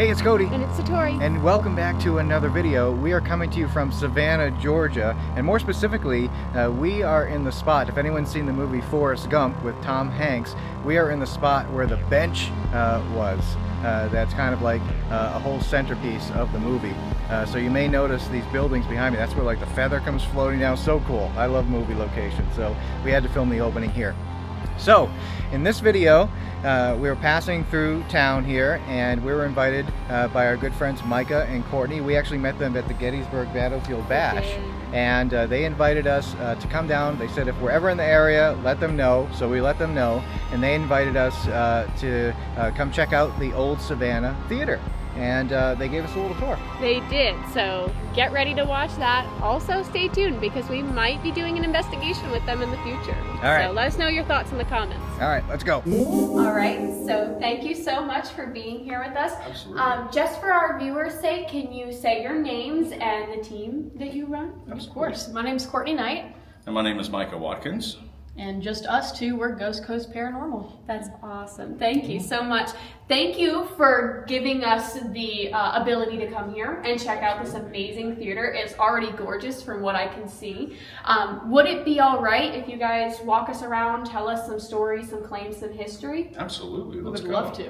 Hey, it's Cody. And it's Satori. And welcome back to another video. We are coming to you from Savannah, Georgia. And more specifically, we are in the spot, if anyone's seen the movie Forrest Gump with Tom Hanks, we are in the spot where the bench was. That's kind of like a whole centerpiece of the movie. So you may notice these buildings behind me. That's where like the feather comes floating down. So cool. I love movie locations. So we had to film the opening here. So in this video, we were passing through town here, and we were invited by our good friends Micah and Courtney. We actually met them at the Gettysburg Battlefield Bash, and they invited us to come down. They said if we're ever in the area, let them know. So we let them know, and they invited us to come check out the old Savannah Theater. And they gave us a little tour. They did, so get ready to watch that. Also, stay tuned because we might be doing an investigation with them in the future. All right. So let us know your thoughts in the comments. All right, let's go. All right, so thank you so much for being here with us. Absolutely. Just for our viewers' sake, can you say your names and the team that you run? Absolutely. Of course. My name's Courtney Knight. And my name is Micah Watkins. And just us two, we're Ghost Coast Paranormal. That's awesome. Thank you so much. Thank you for giving us the ability to come here and check out this amazing theater. It's already gorgeous from what I can see. Would it be all right if you guys walk us around, tell us some stories, some claims, some history? Absolutely. We Let's would go. love to.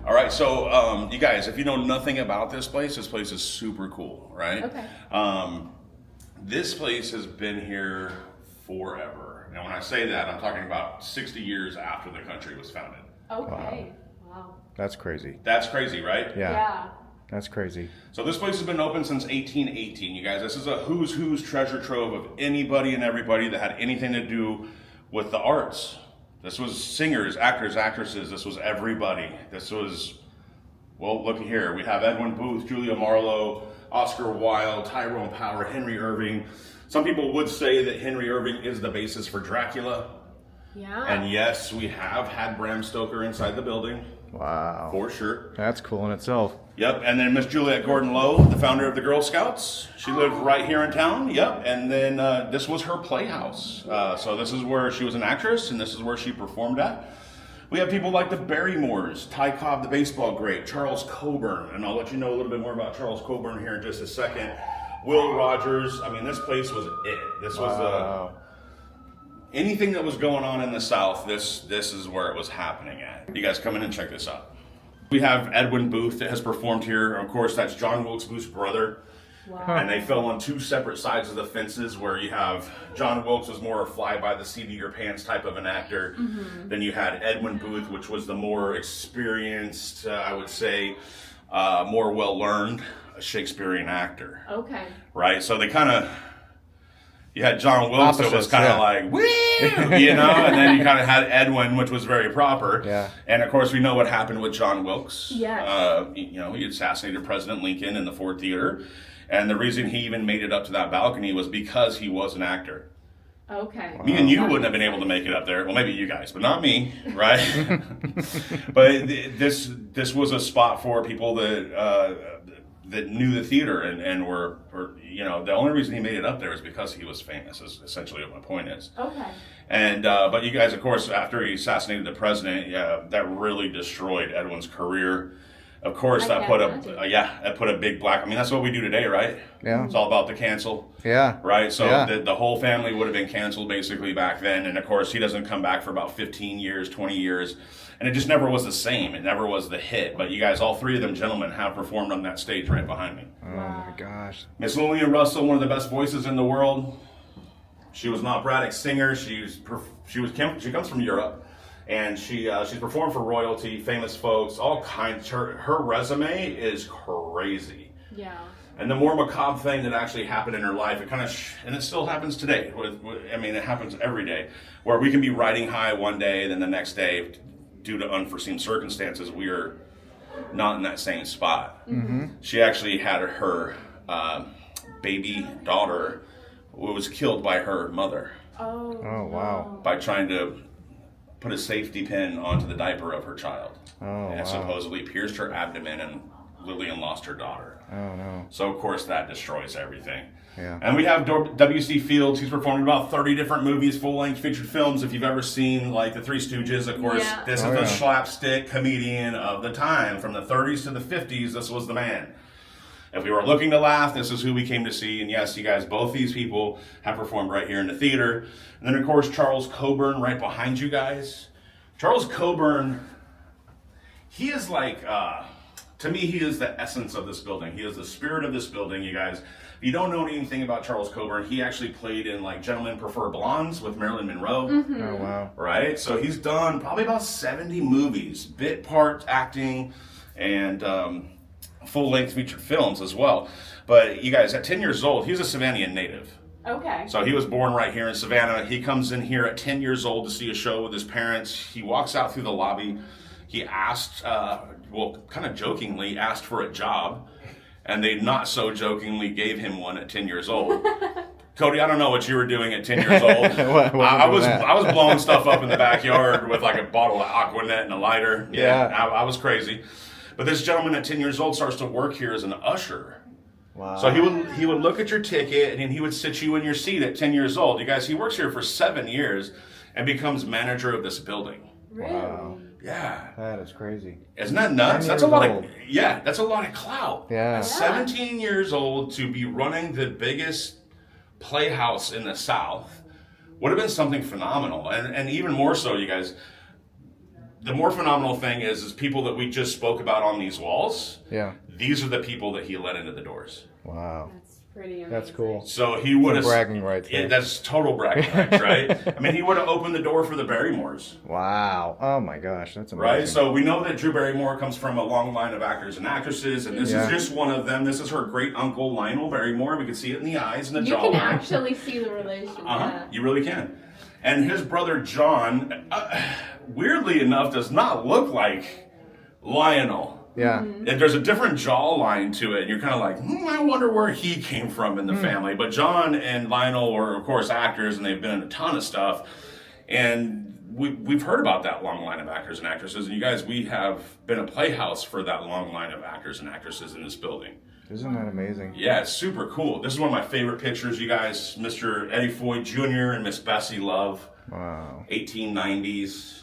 All right, so you guys, if you know nothing about this place is super cool, right? Okay. This place has been here forever. Now, when I say that, I'm talking about 60 years after the country was founded. Okay. Wow. That's crazy. That's crazy, right? Yeah. That's crazy. So this place has been open since 1818, you guys. This is a who's treasure trove of anybody and everybody that had anything to do with the arts. This was singers, actors, actresses. This was everybody. This was, well, look here. We have Edwin Booth, Julia Marlowe, Oscar Wilde, Tyrone Power, Henry Irving. Some people would say that Henry Irving is the basis for Dracula. Yeah. And yes, we have had Bram Stoker inside the building. Wow. For sure. That's cool in itself. Yep, and then Miss Juliette Gordon-Low, the founder of the Girl Scouts. She lived right here in town, yep, and then this was her playhouse. So this is where she was an actress, and this is where she performed at. We have people like the Barrymores, Ty Cobb, the baseball great, Charles Coburn, and I'll let you know a little bit more about Charles Coburn here in just a second. Will Rogers, I mean, this place was it. This was anything that was going on in the South, this is where it was happening at. You guys come in and check this out. We have Edwin Booth that has performed here. Of course, that's John Wilkes Booth's brother. Wow. And they fell on two separate sides of the fences where you have John Wilkes was more a fly by the seat of your pants type of an actor. Mm-hmm. Then you had Edwin Booth, which was the more experienced, I would say, more well-learned Shakespearean actor. Okay. Right? So they kind of, you had John Wilkes that was kind of like, woo, you know, and then you kind of had Edwin, which was very proper. Yeah. And of course, we know what happened with John Wilkes. Yes. You know, he assassinated President Lincoln in the Ford Theater. And the reason he even made it up to that balcony was because he was an actor. Okay. Me and you wouldn't have been able to make it up there. Well, maybe you guys, but not me, right? But this was a spot for people that knew the theater and were, you know, the only reason he made it up there is because he was famous, is essentially what my point is. Okay. And, but you guys, of course, after he assassinated the president, that really destroyed Edwin's career. Of course, that put a big black, I mean, that's what we do today, right? Yeah. It's all about the cancel. Yeah. Right? So Yeah. the whole family would have been canceled basically back then. And of course, he doesn't come back for about 15 years, 20 years. And it just never was the same. It never was the hit. But you guys, all three of them gentlemen have performed on that stage right behind me. Oh my gosh. Miss Lillian Russell, one of the best voices in the world. She was an operatic singer. She comes from Europe. And she's performed for royalty, famous folks, all kinds. Her resume is crazy. Yeah. And the more macabre thing that actually happened in her life, it kind of, and it still happens today. I mean, it happens every day, where we can be riding high one day, then the next day, due to unforeseen circumstances, we are not in that same spot. Mm-hmm. She actually had her baby daughter who was killed by her mother. Oh wow. By trying to put a safety pin onto the diaper of her child. Oh, and wow. supposedly pierced her abdomen and Lillian lost her daughter. Oh, no. So, of course, that destroys everything. Yeah. And we have W.C. Fields. He's performed in about 30 different movies, full-length featured films. If you've ever seen, like, The Three Stooges, of course, this is the slapstick comedian of the time. From the 30s to the 50s, this was the man. If we were looking to laugh, this is who we came to see. And yes, you guys, both these people have performed right here in the theater. And then, of course, Charles Coburn right behind you guys. Charles Coburn, he is like, to me, he is the essence of this building. He is the spirit of this building, you guys. If you don't know anything about Charles Coburn, he actually played in, like, Gentlemen Prefer Blondes with Marilyn Monroe. Mm-hmm. Oh, wow. Right? So he's done probably about 70 movies, bit part acting, and full-length featured films as well. But you guys, at 10 years old, he's a Savannian native. Okay. So he was born right here in Savannah. He comes in here at 10 years old to see a show with his parents. He walks out through the lobby. He asked, kind of jokingly, asked for a job. And they not so jokingly gave him one at 10 years old. Cody, I don't know what you were doing at 10 years old. I was blowing stuff up in the backyard with like a bottle of Aquanet and a lighter. Yeah. I was crazy. But this gentleman at 10 years old starts to work here as an usher. Wow. So he would look at your ticket and then he would sit you in your seat at 10 years old. You guys, he works here for 7 years and becomes manager of this building. Really? Wow. Yeah. That is crazy. Isn't that nuts? 10 That's a years lot old. that's a lot of clout. Yeah. At 17 years old to be running the biggest playhouse in the South would have been something phenomenal. And even more so, you guys, the more phenomenal thing is people that we just spoke about on these walls. Yeah. These are the people that he let into the doors. Wow. That's pretty amazing. That's cool. So he would have bragging rights. Yeah, there. that's total bragging rights, right? I mean, he would have opened the door for the Barrymores. Wow. Oh my gosh, that's amazing. Right, so we know that Drew Barrymore comes from a long line of actors and actresses, and this is just one of them. This is her great uncle Lionel Barrymore. We can see it in the eyes and the You jawline. can actually see the relation. Yeah. You really can. And his brother John, weirdly enough, does not look like Lionel. Yeah. Mm-hmm. And there's a different jawline to it, and you're kind of like, I wonder where he came from in the family. But John and Lionel are, of course, actors, and they've been in a ton of stuff. And we've heard about that long line of actors and actresses. And you guys, we have been a playhouse for that long line of actors and actresses in this building. Isn't that amazing? Yeah, it's super cool. This is one of my favorite pictures, you guys. Mr. Eddie Foy Jr. and Miss Bessie Love. Wow. 1890s.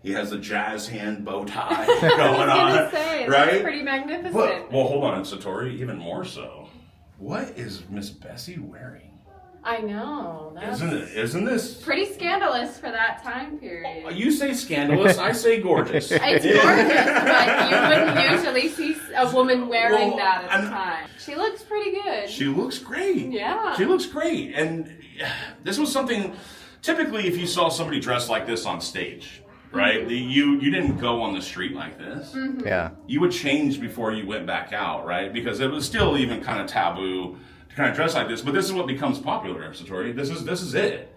He has a jazz hand bow tie going on. Say, right? That's pretty magnificent. Well, hold on, Satori, even more so. What is Miss Bessie wearing? I know. That's Isn't this? pretty scandalous for that time period. You say scandalous, I say gorgeous. It's gorgeous, but you wouldn't usually see a woman wearing that at the time. She looks pretty good. She looks great. Yeah. She looks great. And this was something, typically if you saw somebody dressed like this on stage, right? Mm-hmm. You didn't go on the street like this. Mm-hmm. Yeah. You would change before you went back out, right? Because it was still even kind of taboo to kind of dress like this. But this is what becomes popular, Satori. This is it.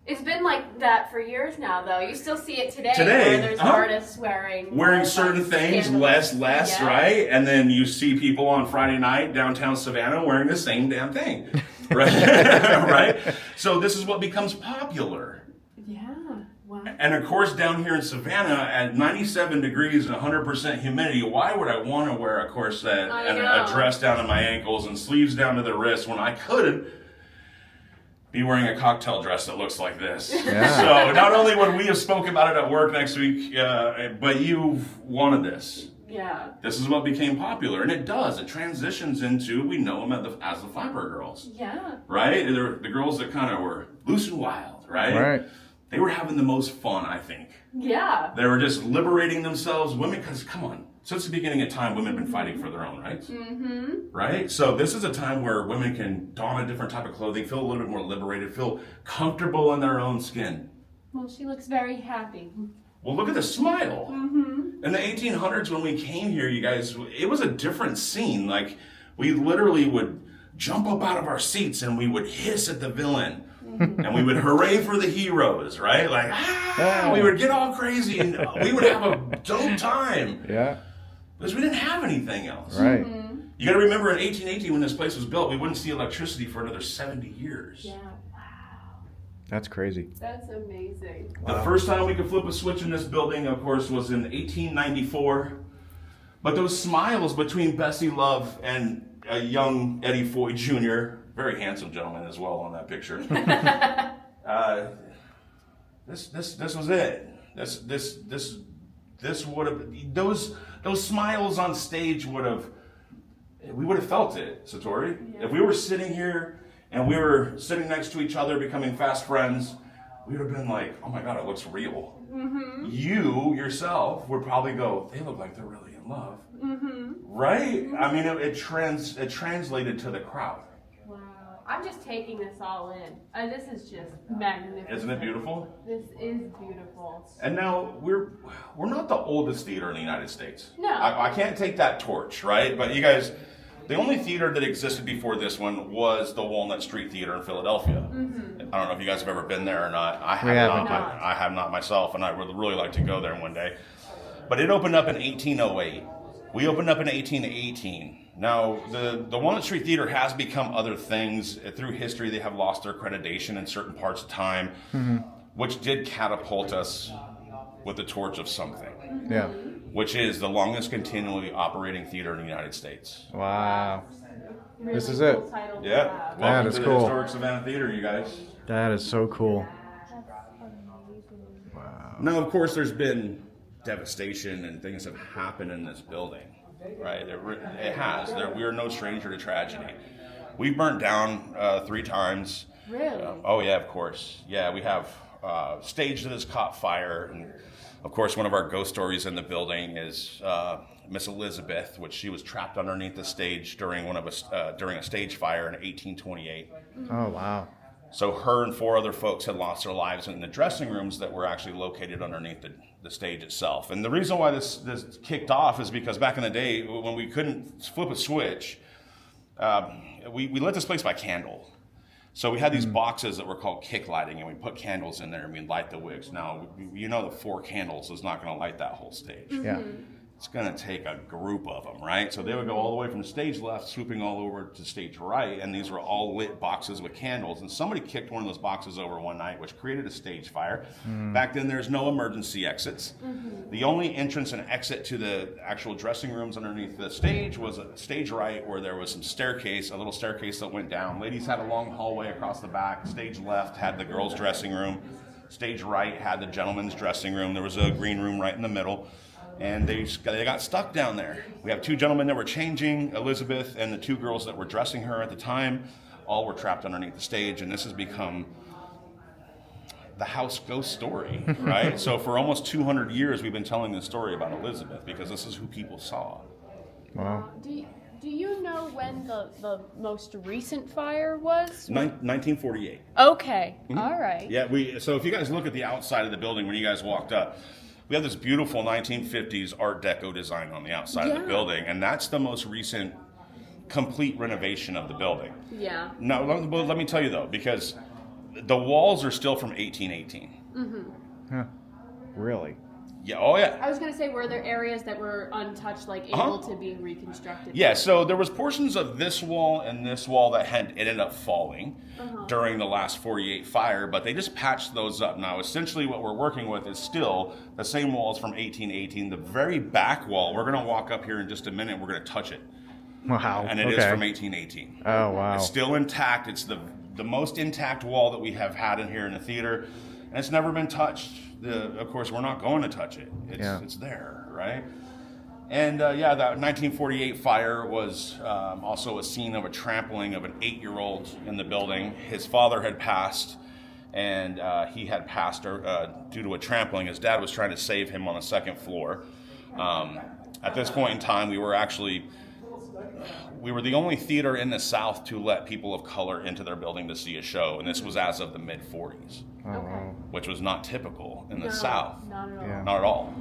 It's been like that for years now, though. You still see it today, Today, where there's artists wearing certain things, scandalous. less, Yeah. right? And then you see people on Friday night downtown Savannah wearing the same damn thing, right? Right? So this is what becomes popular. Yeah. Wow. And of course, down here in Savannah, at 97 degrees and 100% humidity, why would I want to wear a corset I and know. a dress down to my ankles and sleeves down to the wrists when I could be wearing a cocktail dress that looks like this? Yeah. So not only would we have spoke about it at work next week, but you've wanted this. Yeah. This is what became popular, and it does. It transitions into, we know them as the Fiber Girls, Yeah. right? They're the girls that kind of were loose and wild, right? Right. They were having the most fun, I think. Yeah. They were just liberating themselves. Women, because come on, since the beginning of time, women have been fighting for their own rights. Mm-hmm. Right? So this is a time where women can don a different type of clothing, feel a little bit more liberated, feel comfortable in their own skin. Well, she looks very happy. Well, look at the smile. Mm-hmm. In the 1800s, when we came here, you guys, it was a different scene. Like, we literally would jump up out of our seats and we would hiss at the villain. And we would hooray for the heroes, right? Like, we would get all crazy and we would have a dope time. Yeah. Because we didn't have anything else. Right. Mm-hmm. You got to remember in 1818 when this place was built, we wouldn't see electricity for another 70 years. Yeah. Wow. That's crazy. That's amazing. The first time we could flip a switch in this building, of course, was in 1894 But those smiles between Bessie Love and a young Eddie Foy Jr., very handsome gentleman as well on that picture. This was it. This would have, those smiles on stage we would have felt it, Satori. Yeah. If we were sitting here and we were sitting next to each other, becoming fast friends, we would have been like, oh my God, it looks real. Mm-hmm. You yourself would probably go, they look like they're really in love. Mm-hmm. Right? Mm-hmm. I mean, it translated to the crowd. Wow. I'm just taking this all in. This is just magnificent. Isn't it beautiful? This is beautiful. And now we're not the oldest theater in the United States. No. I can't take that torch, right? But you guys, the only theater that existed before this one was the Walnut Street Theater in Philadelphia. Mm-hmm. I don't know if you guys have ever been there or not. I have not myself, and I would really like to go there one day. But it opened up in 1808. We opened up in 1818. Now, the Walnut Street Theater has become other things. Through history, they have lost their accreditation in certain parts of time, mm-hmm. which did catapult us with the torch of something. Yeah. Which is the longest continually operating theater in the United States. Wow. Really this is it. Yeah. That is to cool. The historic Savannah Theater, you guys. That is so cool. Wow. Now, of course, there's been devastation and things have happened in this building, right? It has. We are no stranger to tragedy. We've burnt down 3 times. Really? Oh, yeah, of course. Yeah, we have stage that has caught fire. And, of course, one of our ghost stories in the building is Miss Elizabeth, which she was trapped underneath the stage during a stage fire in 1828. Oh, wow. So her and 4 other folks had lost their lives in the dressing rooms that were actually located underneath the stage itself. And the reason why this kicked off is because back in the day, when we couldn't flip a switch, we lit this place by candle. So we had these boxes that were called kick lighting, and we put candles in there and we'd light the wicks. Now, you know the 4 candles is not going to light that whole stage. Yeah. It's going to take a group of them, right? So they would go all the way from stage left, swooping all over to stage right, and these were all lit boxes with candles. And somebody kicked one of those boxes over one night, which created a stage fire. Back then, there's no emergency exits. The only entrance and exit to the actual dressing rooms underneath the stage was a stage right, where there was some staircase, a little staircase that went down. Ladies had a long hallway across the back. Stage left had the girls' dressing room. Stage right had the gentlemen's dressing room. There was a green room right in the middle. And they got stuck down there. We have 2 gentlemen that were changing, Elizabeth, and the 2 girls that were dressing her at the time. All were trapped underneath the stage, and this has become the house ghost story, right? So for almost 200 years, we've been telling this story about Elizabeth because this is who people saw. Wow. Do you know when the most recent fire was? 1948. Okay, Mm-hmm. All right. Yeah, so if you guys look at the outside of the building when you guys walked up, we have this beautiful 1950s Art Deco design on the outside of the building, and that's the most recent complete renovation of the building. Yeah. Now, let me tell you though, because the walls are still from 1818. Mm-hmm. Huh. Really? Yeah. Oh, yeah. I was going to say, were there areas that were untouched, like able to be reconstructed? Yeah, so there was portions of this wall and this wall that ended up falling during the last 48 fire, but they just patched those up. Now, essentially what we're working with is still the same walls from 1818. The very back wall, we're going to walk up here in just a minute, we're going to touch it. Wow. And it is from 1818. Oh, wow. It's still intact. It's the most intact wall that we have had in here in the theater, and it's never been touched. Of course, we're not going to touch it. It's there, right? And that 1948 fire was also a scene of a trampling of an 8-year-old in the building. His father had passed, and he had passed due to a trampling. His dad was trying to save him on the 2nd floor. At this point in time, we were the only theater in the South to let people of color into their building to see a show, and this was as of the mid-40s, which was not typical in the South. Not at all. Yeah. Not at all,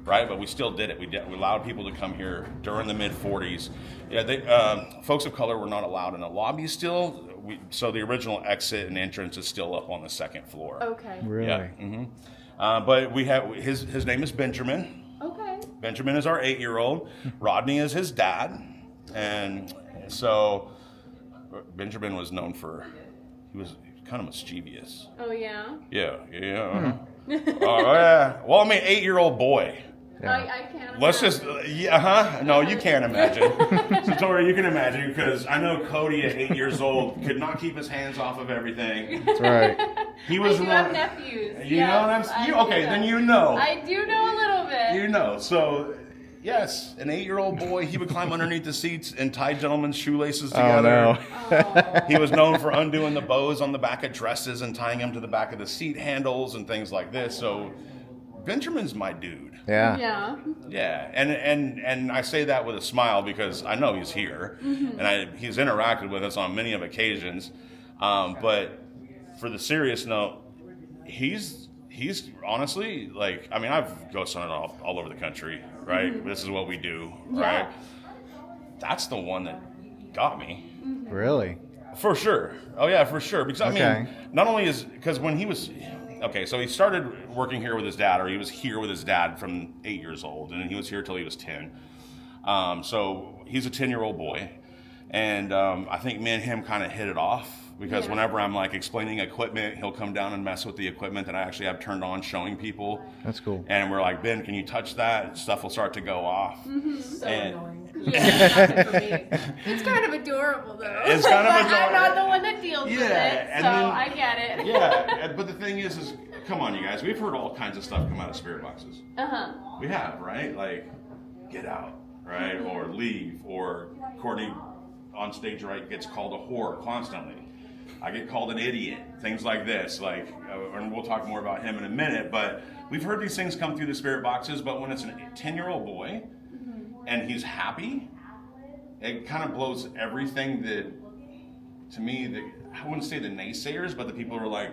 right? But we still did it. We allowed people to come here during the mid-40s. Yeah, folks of color were not allowed in the lobby still, so the original exit and entrance is still up on the 2nd floor. Okay. Really? Yeah. Mm-hmm. But we have his name is Benjamin. Okay. Benjamin is our 8-year-old. Rodney is his dad. And so Benjamin was known he was kind of mischievous. Oh, yeah? Yeah. Oh, yeah. Well, I mean, 8-year-old boy. Yeah. I can't. Let's just, no, you can't imagine. Satori, you can imagine, because I know Cody at 8 years old could not keep his hands off of everything. That's right. He was I do have nephews. You know what I'm saying? Okay, then you know. I do know a little bit. You know, so yes, an 8-year-old boy, he would climb underneath the seats and tie gentlemen's shoelaces together. Oh, no. He was known for undoing the bows on the back of dresses and tying them to the back of the seat handles and things like this. So Benjamin's my dude. Yeah. Yeah. Yeah, and I say that with a smile because I know he's here, and he's interacted with us on many of occasions. But for the serious note, he's honestly, like, I mean, I've ghost hunted all over the country, right? This is what we do, right? Yeah. That's the one that got me. Really? For sure. Oh, yeah, for sure. Because, I Okay. mean, not only because when he was... Okay, so he started working here with his dad, or he was here with his dad from 8 years old, and he was here till he was 10. So he's a 10-year-old boy, and I think me and him kind of hit it off, because whenever I'm like explaining equipment, he'll come down and mess with the equipment that I actually have turned on, showing people. That's cool. And we're like, Ben, can you touch that? Stuff will start to go off. So And- annoying. Yeah, for me. It's kind of adorable, though. It's kind of But adorable. I'm not the one that deals with Yeah, it, and so then- I get it. Yeah, but the thing is, come on, you guys. We've heard all kinds of stuff come out of spirit boxes. Uh-huh. We have, right? Like, get out, right? Or leave. Or Courtney on stage, right, gets called a whore constantly. I get called an idiot. Things like this. Like, and we'll talk more about him in a minute. But we've heard these things come through the spirit boxes. But when it's a 10-year-old boy and he's happy, it kind of blows everything that, to me, I wouldn't say the naysayers, but the people who are like,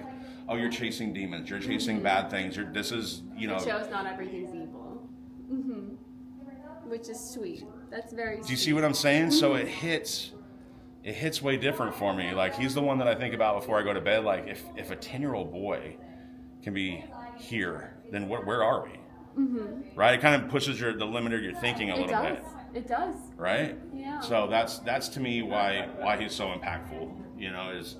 oh, you're chasing demons, you're chasing bad things, this is, you know. It shows not everything's evil. Which is sweet. That's very sweet. Do you see what I'm saying? So it hits way different for me. Like, he's the one that I think about before I go to bed. Like, if a 10-year-old boy can be here, then where are we? Right? It kind of pushes the limit of your thinking a little bit. It does. Right? Yeah. So that's to me why he's so impactful. You know, is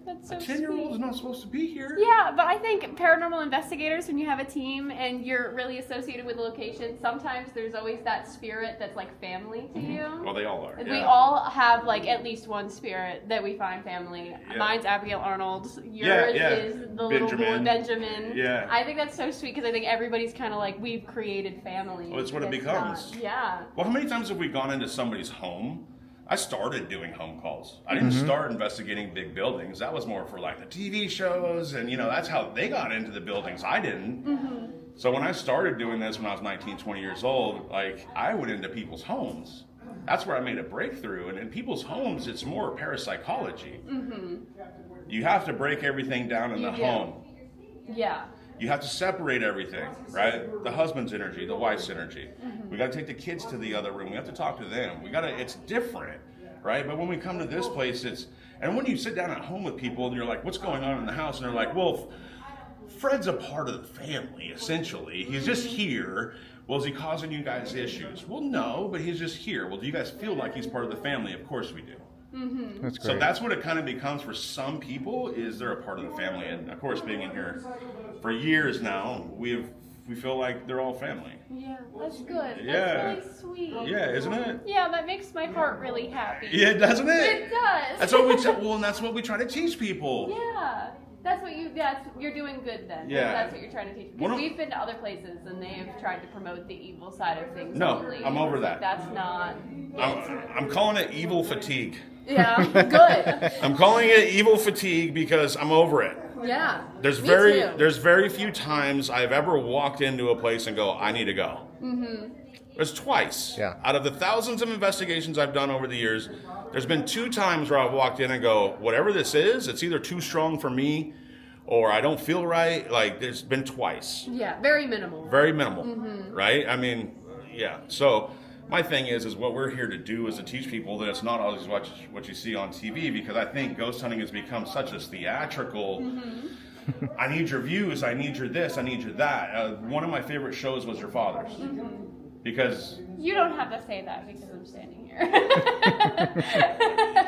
That's so a 10-year-old sweet. is not supposed to be here. Yeah, but I think paranormal investigators, when you have a team and you're really associated with a location, sometimes there's always that spirit that's like family to you. Well, they all are. And Yeah. we all have like at least one spirit that we find family. Yeah. Mine's Abigail Arnold. Yours Yeah. is the little boy Benjamin. Benjamin. Yeah. I think that's so sweet because I think everybody's kind of like, we've created family. Well, it's what it It's becomes. yeah. Well, how many times have we gone into somebody's home? I started doing home calls. I didn't start investigating big buildings. That was more for like the TV shows, and that's how they got into the buildings. I didn't. So when I started doing this when I was 19, 20 years old, like, I went into people's homes. That's where I made a breakthrough. And in people's homes, it's more parapsychology. You have to break everything down in You the do. home. Yeah. You have to separate everything, right? The husband's energy, the wife's energy. We got to take the kids to the other room. We have to talk to them. It's different, right? But when we come to this place, and when you sit down at home with people and you're like, what's going on in the house? And they're like, well, Fred's a part of the family, essentially. He's just here. Well, is he causing you guys issues? Well, no, but he's just here. Well, do you guys feel like he's part of the family? Of course we do. That's great. So that's what it kind of becomes for some people, is they're a part of the family. And of course, being in here for years now, we feel like they're all family. Yeah, that's good. Yeah. That's really sweet. Yeah, isn't it? Yeah, that makes my heart really happy. Yeah, doesn't it? It does. That's what and that's what we try to teach people. Yeah. You're doing good then. Yeah. That's what you're trying to teach. One Because of- we've been to other places and they've tried to promote the evil side of things. No, only. I'm over that. That's not. I'm calling it evil fatigue. Yeah, good. I'm calling it evil fatigue because I'm over it. Yeah. There's me very too. there's very few times I've ever walked into a place and go, I need to go. There's twice. Yeah. Out of the thousands of investigations I've done over the years, there's been 2 times where I've walked in and go, whatever this is, it's either too strong for me or I don't feel right. Like, there's been twice. Yeah, very minimal. Very minimal, right? I mean, yeah. So my thing is what we're here to do is to teach people that it's not always what you see on TV, because I think ghost hunting has become such a theatrical, I need your views, I need your this, I need your that. One of my favorite shows was Your Father's. Because... You don't have to say that because I'm standing here.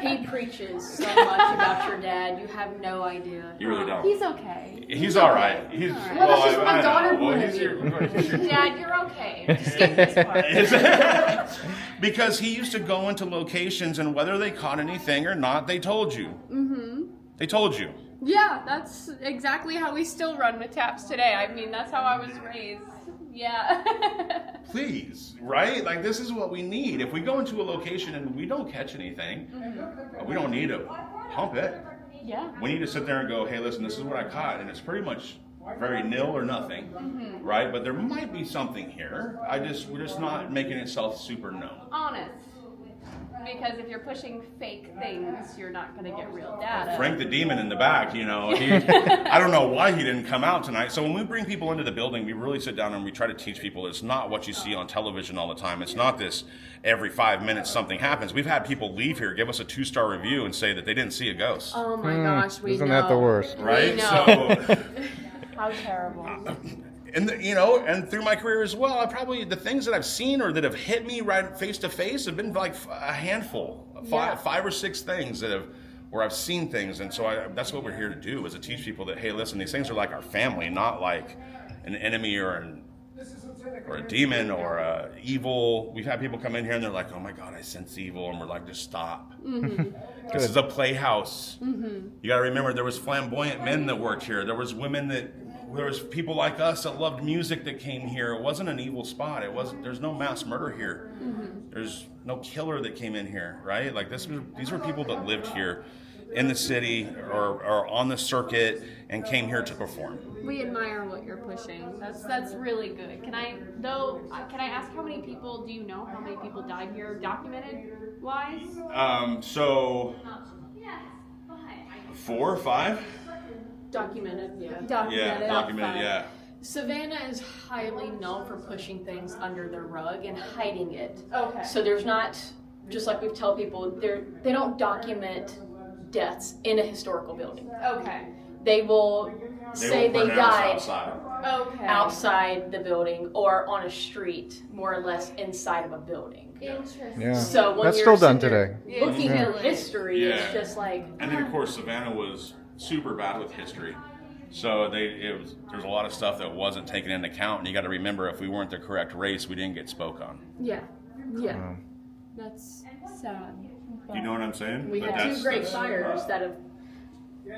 He preaches so much about your dad. You have no idea. You really don't. He's okay. He's all right. He's Well, that's just my daughter well, point of view. Dad, you're okay. Just skip this part. Because he used to go into locations, and whether they caught anything or not, they told you. Mm-hmm. They told you. Yeah, that's exactly how we still run with taps today. I mean, that's how I was raised. Yeah. Please, right? Like, this is what we need. If we go into a location and we don't catch anything, we don't need to pump it. Yeah. We need to sit there and go, hey, listen, this is what I caught, and it's pretty much very nil or nothing, right? But there might be something here. We're just not making itself super known. Honest. Because if you're pushing fake things, you're not going to get real data. Frank the demon in the back, you know, I don't know why he didn't come out tonight. So when we bring people into the building, we really sit down and we try to teach people it's not what you see on television all the time. It's not this every 5 minutes something happens. We've had people leave here, give us a 2-star review and say that they didn't see a ghost. Oh my gosh, we Isn't know. that the worst? Right? We know. So, How terrible. and and through my career as well, the things that I've seen or that have hit me right face to face have been like a handful, five or six things where I've seen things. And so that's what we're here to do, is to teach people that, hey, listen, these things are like our family, not like an enemy or a demon or a evil. We've had people come in here and they're like, oh my God, I sense evil. And we're like, just stop. This is a playhouse. You got to remember, there was flamboyant men that worked here. There was there was people like us that loved music that came here. It wasn't an evil spot. There's no mass murder here. There's no killer that came in here, right? Like these were people that lived here in the city or on the circuit and came here to perform. We admire what you're pushing. That's really good. Can I ask how many people, do you know how many people died here documented wise? So 4 or 5? Documented, yeah. Documented, yeah. Savannah is highly known for pushing things under the rug and hiding it. Okay. So there's not, just like we tell people, they don't document deaths in a historical building. Okay. They will say they died Okay. outside the building or on a street, more or less inside of a building. Interesting. Yeah. So when That's you're still done sitting there today. looking Yeah. at history, Yeah. it's just like, And then, of course, Savannah was super bad with history. So there's a lot of stuff that wasn't taken into account. And you got to remember, if we weren't the correct race, we didn't get spoke on. yeah. That's sad. You know what I'm saying? We But had that's- two great that's- fires that have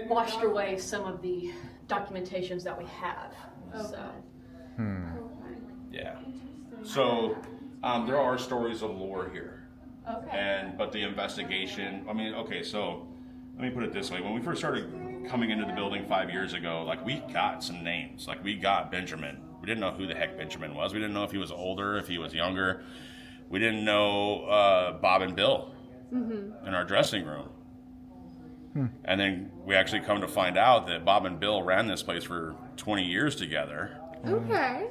washed away some of the documentations that we have. So. Yeah. So there are stories of lore here. Okay. But the investigation, so let me put it this way. When we first started coming into the building 5 years ago, like, we got some names. Like, we got Benjamin. We didn't know who the heck Benjamin was. We didn't know if he was older, if he was younger. We didn't know Bob and Bill in our dressing room. And then we actually come to find out that Bob and Bill ran this place for 20 years together. Okay.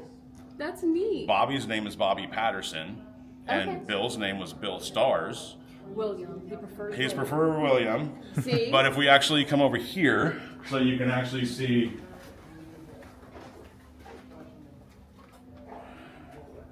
That's neat. Bobby's name is Bobby Patterson, and Okay. Bill's name was Bill Stars. William. He prefers He's William. prefer William. See? But if we actually come over here, so you can actually see.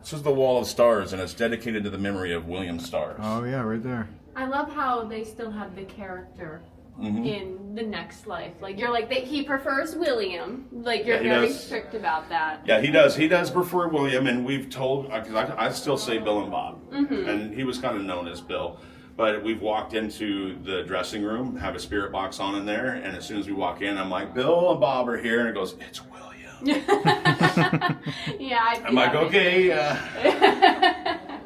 This is the Wall of Stars, and it's dedicated to the memory of William Stars. Oh yeah, right there. I love how they still have the character in the next life. Like, you're like, he prefers William. Like, you're Yeah, he very does. strict about that. Yeah, he does. He does prefer William, and we've told, because I still say Bill and Bob, and he was kind of known as Bill. But we've walked into the dressing room, have a spirit box on in there, and as soon as we walk in, I'm like, Bill and Bob are here, and it goes, it's William. Yeah, I'm like, okay.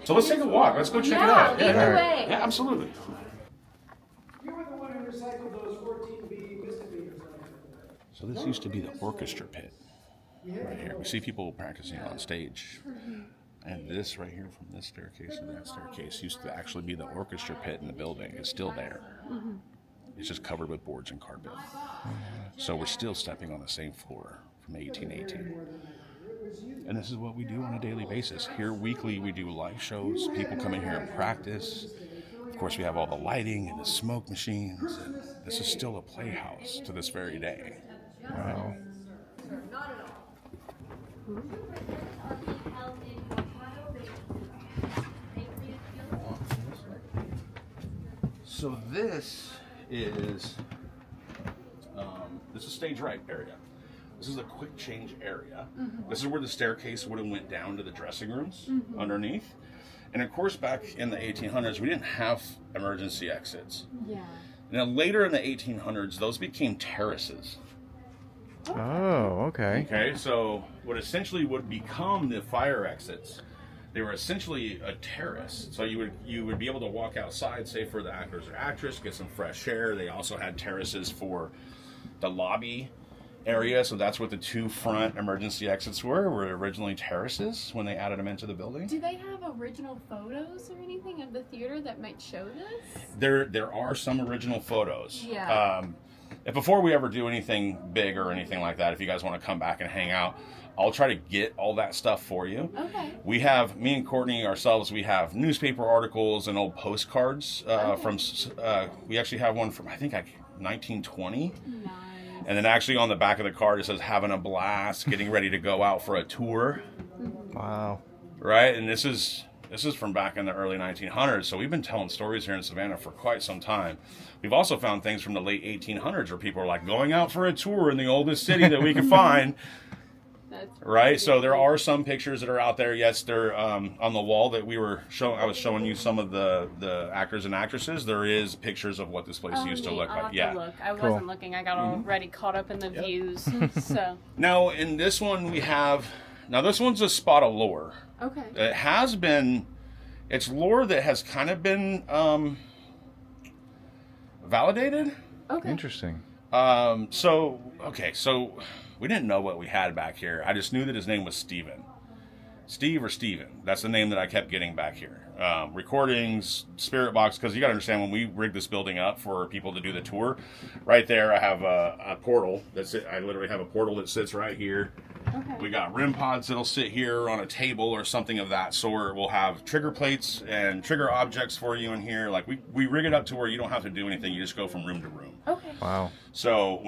So let's take a walk. Let's go check it out. Lead the Right. way. Yeah, absolutely. You were the one who recycled those 14B misdemeanors. So this used to be the orchestra pit right here. We see people practicing on stage. And this right here, from this staircase to that staircase, used to actually be the orchestra pit in the building. It's still there. It's just covered with boards and carpet. So we're still stepping on the same floor from 1818. And this is what we do on a daily basis. Here weekly we do live shows. People come in here and practice. Of course, we have all the lighting and the smoke machines. And this is still a playhouse to this very day. Wow. So this is stage right area. This is a quick change area. This is where the staircase would have went down to the dressing rooms underneath. And of course, back in the 1800s, we didn't have emergency exits. Yeah. Now later in the 1800s, those became terraces. Oh, okay. Okay, so what essentially would become the fire exits, they were essentially a terrace. So you would be able to walk outside, say for the actors or actress, get some fresh air. They also had terraces for the lobby area, so that's what the two front emergency exits were originally terraces when they added them into the building. Do they have original photos or anything of the theater that might show this? There are some original photos. Yeah. If before we ever do anything big or anything like that, if you guys want to come back and hang out, I'll try to get all that stuff for you. Okay. We have, me and Courtney ourselves, we have newspaper articles and old postcards from, we actually have one from, I think, 1920. Nice. And then actually on the back of the card, it says, having a blast, getting ready to go out for a tour. Wow. Right? And this is from back in the early 1900s. So we've been telling stories here in Savannah for quite some time. We've also found things from the late 1800s where people are like going out for a tour in the oldest city that we can find. That's Right? So there are some pictures that are out there. Yes, they're on the wall that we were showing. I was showing you some of the actors and actresses. There is pictures of what this place used to look I'll like. have Yeah. to look. I Cool. wasn't looking. I got already caught up in the views. So. Now, in this one, we have... Now, this one's a spot of lore. Okay. It has been... It's lore that has kind of been validated. Okay. Interesting. So we didn't know what we had back here. I just knew that his name was Steven. Steve or Steven. That's the name that I kept getting back here. Recordings, spirit box, because you got to understand, when we rigged this building up for people to do the tour, right there I have a portal. I literally have a portal that sits right here. Okay. We got REM pods that'll sit here on a table or something of that sort. We'll have trigger plates and trigger objects for you in here. Like we rig it up to where you don't have to do anything. You just go from room to room. Okay. Wow. So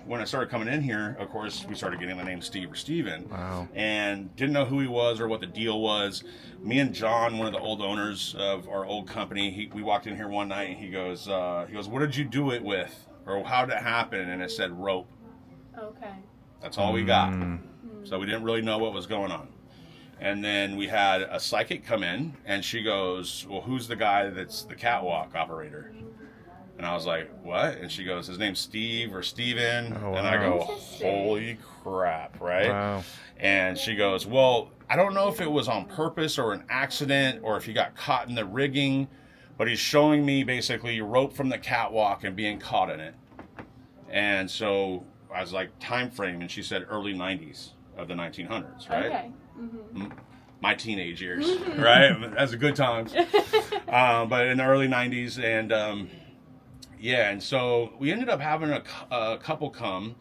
when I started coming in here, of course, we started getting the name Steve or Steven. Wow. And didn't know who he was or what the deal was. Me and John, one of the old owners of our old company, we walked in here one night and he goes, what did you do it with? Or how did it happen? And it said rope. Okay. That's all we got. So we didn't really know what was going on. And then we had a psychic come in and she goes, well, who's the guy that's the catwalk operator? And I was like, what? And she goes, his name's Steve or Steven. Oh, wow. And I go, Interesting. holy crap, right? Wow. And she goes, well, I don't know if it was on purpose or an accident or if he got caught in the rigging, but he's showing me basically rope from the catwalk and being caught in it. And so I was like, time frame, and she said early 90s of the 1900s, right? Okay. My teenage years, right? That's a good time. But in the early 90s, and yeah, and so we ended up having a couple come,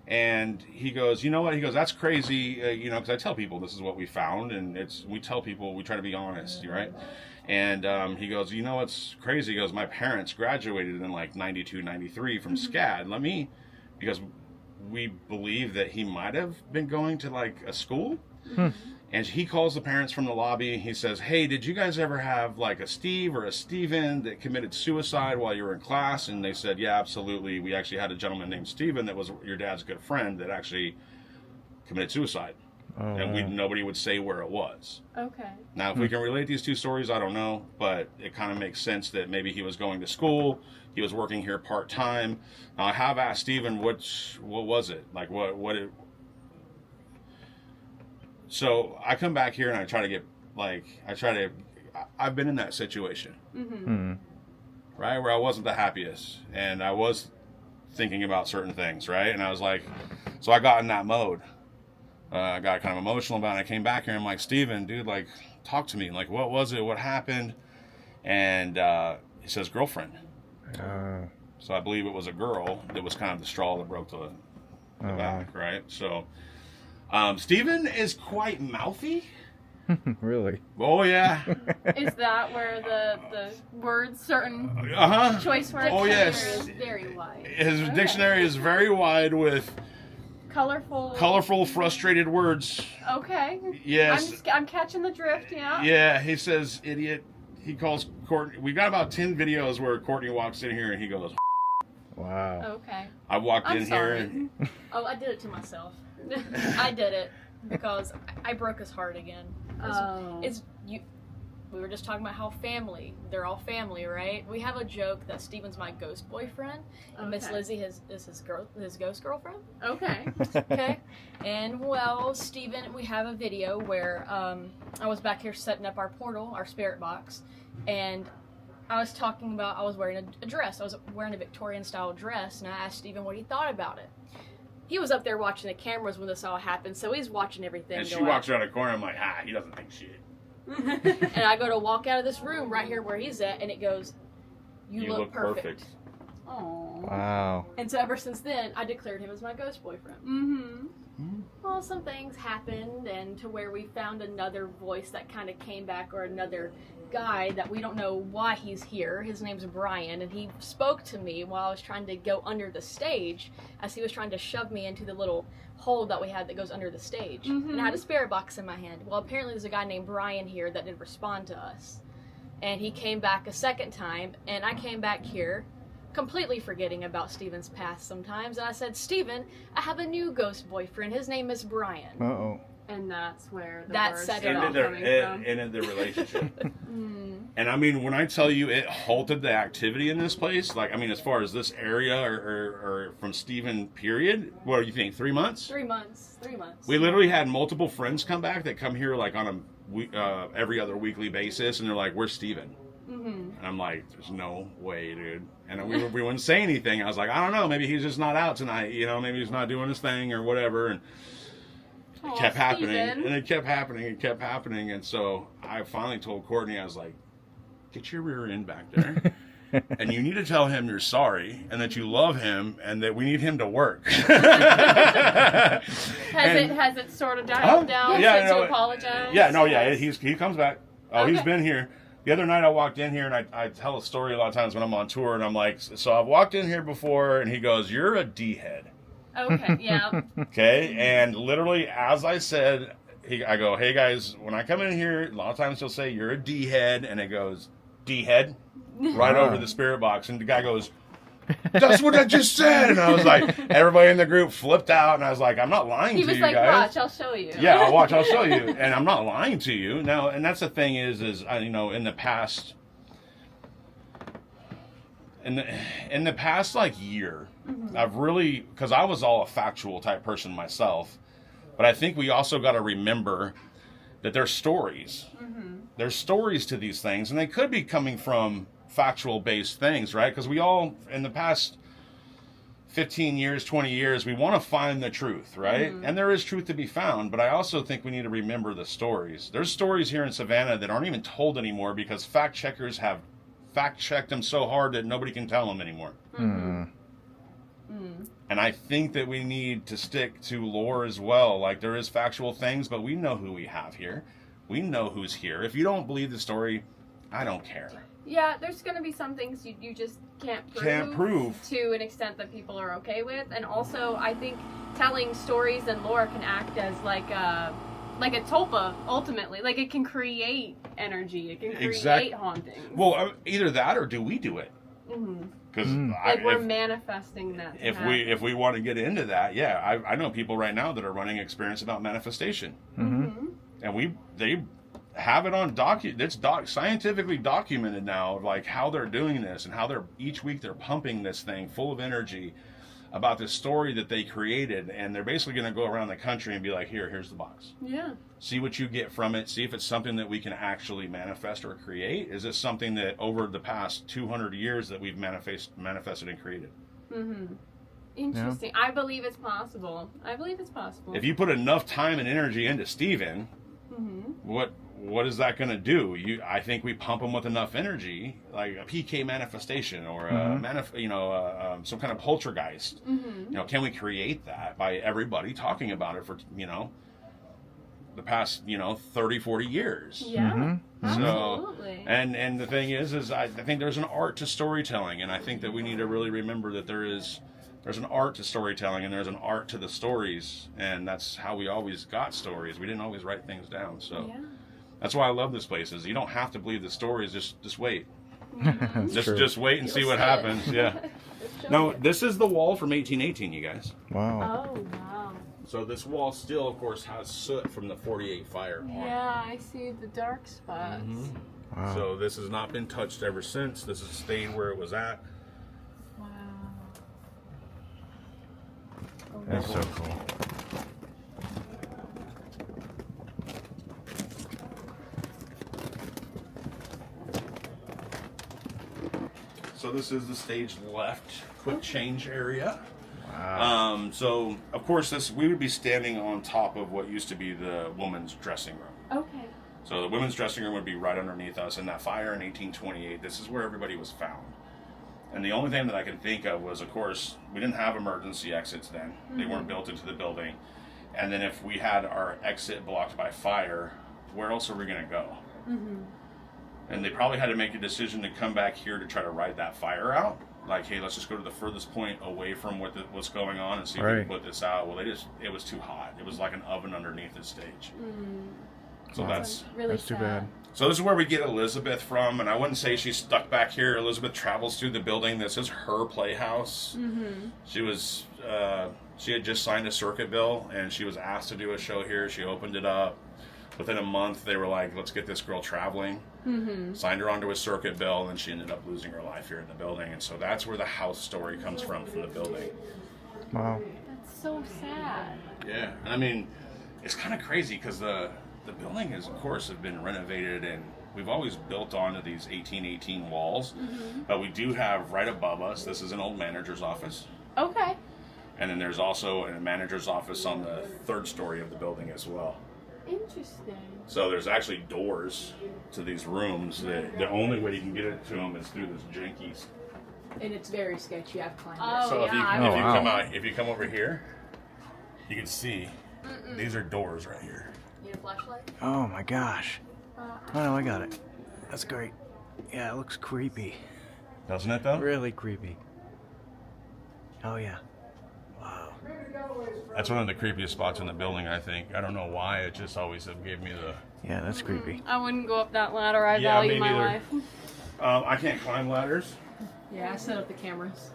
and he goes, you know what? He goes, that's crazy, because I tell people this is what we found, and we tell people, we try to be honest, right? And he goes, you know what's crazy? He goes, my parents graduated in like 92, 93 from SCAD. Because we believe that he might have been going to like a school. And he calls the parents from the lobby. He says, hey, did you guys ever have like a Steve or a Steven that committed suicide while you were in class? And they said, yeah, absolutely. We actually had a gentleman named Steven that was your dad's good friend that actually committed suicide. Oh, And nobody would say where it was. Okay. Now, if we can relate these two stories, I don't know, but it kind of makes sense that maybe he was going to school, he was working here part-time. Now, I have asked Steven, what was it? Like, So I come back here and I try to I've been in that situation, right? Where I wasn't the happiest and I was thinking about certain things, right? And I was like, so I got in that mode. I got kind of emotional about it. I came back here and I'm like, Steven, dude, like, talk to me. Like, what was it? What happened? And he says, girlfriend. So I believe it was a girl that was kind of the straw that broke the back, right? So Steven is quite mouthy. Really? Oh, yeah. Is that where the words, certain choice words? Oh, yes. Is very wide. His dictionary is very wide with Colorful, frustrated words. Okay. Yes. I'm catching the drift, yeah. Yeah, he says idiot. he calls Courtney. We've got about 10 videos where Courtney walks in here and he goes, Wow. Okay. I walked I'm in sorry. here and Oh, I did it to myself. I did it because I broke his heart again. Oh. We were just talking about how they're all family, right? We have a joke that Steven's my ghost boyfriend, and Miss Okay. Lizzie is his ghost girlfriend. Okay. Okay. And well, Steven, we have a video where I was back here setting up our portal, our spirit box, and I was talking about I was wearing a dress. I was wearing a Victorian style dress, and I asked Steven what he thought about it. He was up there watching the cameras when this all happened, so he's watching everything. and she go walks out. around the corner. I'm like, he doesn't think shit. And I go to walk out of this room right here where he's at, and it goes, "You look perfect." Oh. Wow. And so ever since then, I declared him as my ghost boyfriend. Mm-hmm. Well, some things happened, and to where we found another voice that kind of came back, or another guy that we don't know why he's here. His name's Brian, and he spoke to me while I was trying to go under the stage, as he was trying to shove me into the little hole that we had that goes under the stage. And I had a spirit box in my hand. Well, apparently there's a guy named Brian here that didn't respond to us. And he came back a second time, and I came back here completely forgetting about Steven's past sometimes. And I said, Steven, I have a new ghost boyfriend. His name is Brian. Uh-oh. And that's where the That words set it started off. coming from. Ended the relationship. And I mean, when I tell you it halted the activity in this place, like, I mean, as far as this area or from Steven period, what do you think, 3 months? 3 months. 3 months. We literally had multiple friends come back that come here like on a every other weekly basis, and they're like, "Where's Steven?" And I'm like, "There's no way, dude." And we wouldn't say anything. I was like, "I don't know. Maybe he's just not out tonight. You know, maybe he's not doing his thing or whatever." And it kept happening, Steven. and it kept happening, and kept happening. And so I finally told Courtney, I was like, "Get your rear end back there." And you need to tell him you're sorry and that you love him and that we need him to work. Has it sort of dialed down since you apologized? Yeah, no, yeah, he comes back. Oh, he's Okay. been here. The other night I walked in here, and I tell a story a lot of times when I'm on tour, and I'm like, so I've walked in here before, and he goes, "You're a D-head." Okay, yeah. Okay? And literally, as I said, I go, "Hey guys, when I come in here, a lot of times he'll say, 'You're a D-head,' and it goes, 'D-head?' right over the spirit box." And the guy goes, "That's what I just said." And I was like, everybody in the group flipped out, and I was like, "I'm not lying He to was you like, guys." "Watch, I'll show you." Yeah, I'll show you. And I'm not lying to you. Now, and that's the thing is you know, in the past, in the past like year, I've really, because I was all a factual type person myself, but I think we also got to remember that there's stories. There's stories to these things, and they could be coming from factual based things, right? Because we all, in the past 15 years, 20 years, we want to find the truth, right? And there is truth to be found, but I also think we need to remember the stories. There's stories here in Savannah that aren't even told anymore because fact checkers have fact checked them so hard that nobody can tell them anymore. And I think that we need to stick to lore as well. Like, there is factual things, but we know who we have here. We know who's here. If you don't believe the story, I don't care. Yeah, there's going to be some things you just can't prove to an extent that people are okay with. And also, I think telling stories and lore can act as like a tulpa, ultimately. Like, it can create energy. It can create hauntings. Well, either that or do we do it? Because Like, we're manifesting that. to happen. if we want to get into that, yeah, I know people right now that are running experience about manifestation, and they have it on it's scientifically documented now, like how they're doing this and how each week they're pumping this thing full of energy about this story that they created, and they're basically going to go around the country and be like, here's the box. Yeah. See what you get from it. See if it's something that we can actually manifest or create. Is this something that over the past 200 years that we've manifested and created? Interesting. I believe it's possible. If you put enough time and energy into Steven, what is that going to do? I think we pump him with enough energy, like a PK manifestation or some kind of poltergeist. You know, can we create that by everybody talking about it for the past 30, 40 years? Yeah. So, Absolutely. and the thing is I think there's an art to storytelling, and I think that we need to really remember that there's an art to storytelling and there's an art to the stories, and that's how we always got stories. We didn't always write things down. So That's why I love this place. Is you don't have to believe the stories. Just wait. That's true. Just wait and see what happens. Yeah. No, this is the wall from 1818, you guys. Wow. Oh, wow. So this wall still, of course, has soot from the 48 fire. Yeah, I see the dark spots. Wow. So this has not been touched ever since. This has stayed where it was at. Wow. That's so cool. So this is the stage left quick change area. Wow. So of course we would be standing on top of what used to be the woman's dressing room. Okay. So the women's dressing room would be right underneath us. In that fire in 1828, this is where everybody was found. And the only thing that I can think of was, of course, we didn't have emergency exits then. They weren't built into the building. And then if we had our exit blocked by fire, where else are we going to go? And they probably had to make a decision to come back here to try to ride that fire out. Like, hey, let's just go to the furthest point away from what's going on and see if we can put this out. Well, it was too hot. It was like an oven underneath the stage. So that's Really That's too sad. bad. so this is where we get Elizabeth from, and I wouldn't say she's stuck back here. Elizabeth travels through the building. This is her playhouse. She was she had just signed a circuit bill, and she was asked to do a show here. She opened it up. Within a month, they were like, let's get this girl traveling. Signed her onto a circuit bill, and then she ended up losing her life here in the building. And so that's where the house story comes from the building. Wow. That's so sad. Yeah, and I mean, it's kind of crazy because the building is, of course, have been renovated, and we've always built onto these 1818 walls. But we do have right above us, this is an old manager's office. Okay. And then there's also a manager's office on the third story of the building as well. Interesting. So there's actually doors to these rooms that the only way you can get into them is through this janky. And it's very sketchy. I've climbed Oh, it. So yeah. if you come over here, you can see these are doors right here. Need a flashlight? Oh my gosh. Oh no, I got it. That's great. Yeah, it looks creepy. Doesn't it though? Really creepy. Oh yeah. Wow. That's one of the creepiest spots in the building, I think. I don't know why. It just always gave me the... Yeah, that's creepy. I wouldn't go up that ladder. I Yeah, value me my neither. life. I can't climb ladders. Yeah, I set up the cameras.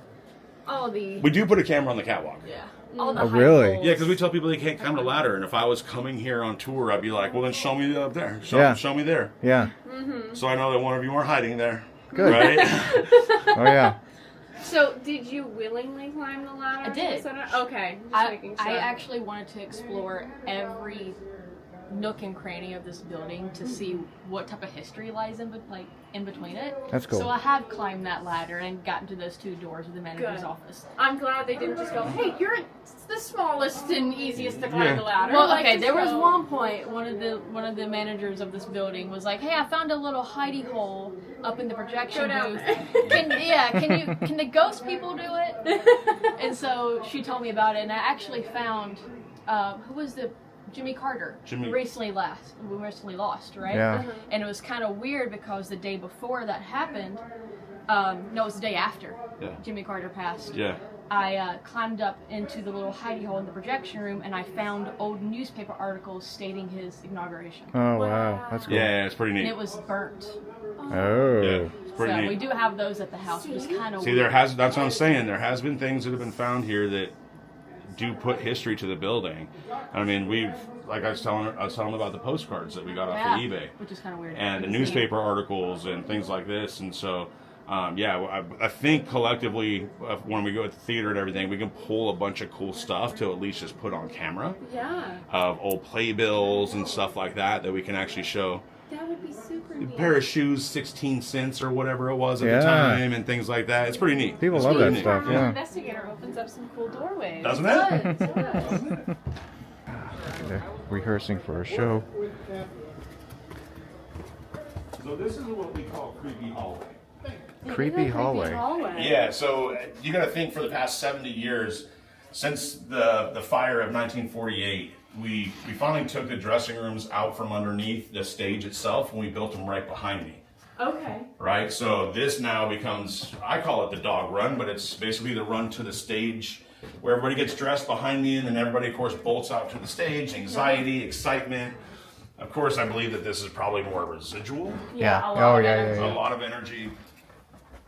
All the We do put a camera on the catwalk. Yeah. All the Oh, high really? poles. Yeah, because we tell people they can't climb the ladder. And if I was coming here on tour, I'd be like, well, then show me up there. Show me there. Yeah. So I know that one of you are hiding there. Good. Right? Oh yeah. So, did you willingly climb the ladder? I did. Okay, just I making sure. actually wanted to explore every nook and cranny of this building to see what type of history lies in between it. That's cool. So I have climbed that ladder and gotten to those two doors of the manager's Good. office. I'm glad they didn't just go, hey, you're the smallest and easiest to climb the ladder. Well, Like, okay, just there was go. one point one of the managers of this building was like, "Hey, I found a little hidey hole up in the projection Go down booth. Can the ghost people do it?" And so she told me about it, and I actually found who was the Jimmy Carter, Jimmy. who recently lost, right? Yeah. And it was kind of weird because the day before that happened, no, it was the day after Jimmy Carter passed. Yeah. I climbed up into the little hidey hole in the projection room, and I found old newspaper articles stating his inauguration. Oh wow. That's cool. Yeah, it's pretty And neat. it was burnt. Oh. Yeah, it's pretty So neat. we do have those at the house, which is kind of See, weird. that's what I'm saying. There has been things that have been found here that do put history to the building. I mean, like I was telling about the postcards that we got off of eBay. Which is kind of weird. And the newspaper articles and things like this. And so, I think collectively, when we go to the theater and everything, we can pull a bunch of cool stuff to at least just put on camera Yeah, of old playbills and stuff like that we can actually show. that would be super A neat. pair of shoes, 16 cents or whatever it was at the Yeah. time, and things like that. It's pretty neat. People It's love really that neat. stuff. Paranormal Yeah. Investigator opens up some cool doorways. Doesn't it? They're rehearsing for a show. So this is what we call creepy hallway. Creepy hallway. Yeah, so you got to think for the past 70 years, since the fire of 1948, we finally took the dressing rooms out from underneath the stage itself, and we built them right behind me. Okay. Right, so this now becomes, I call it the dog run, but it's basically the run to the stage where everybody gets dressed behind me, and then everybody, of course, bolts out to the stage. Anxiety, excitement. Of course, I believe that this is probably more residual. Yeah. A lot Oh, of yeah, energy. yeah, A lot of energy.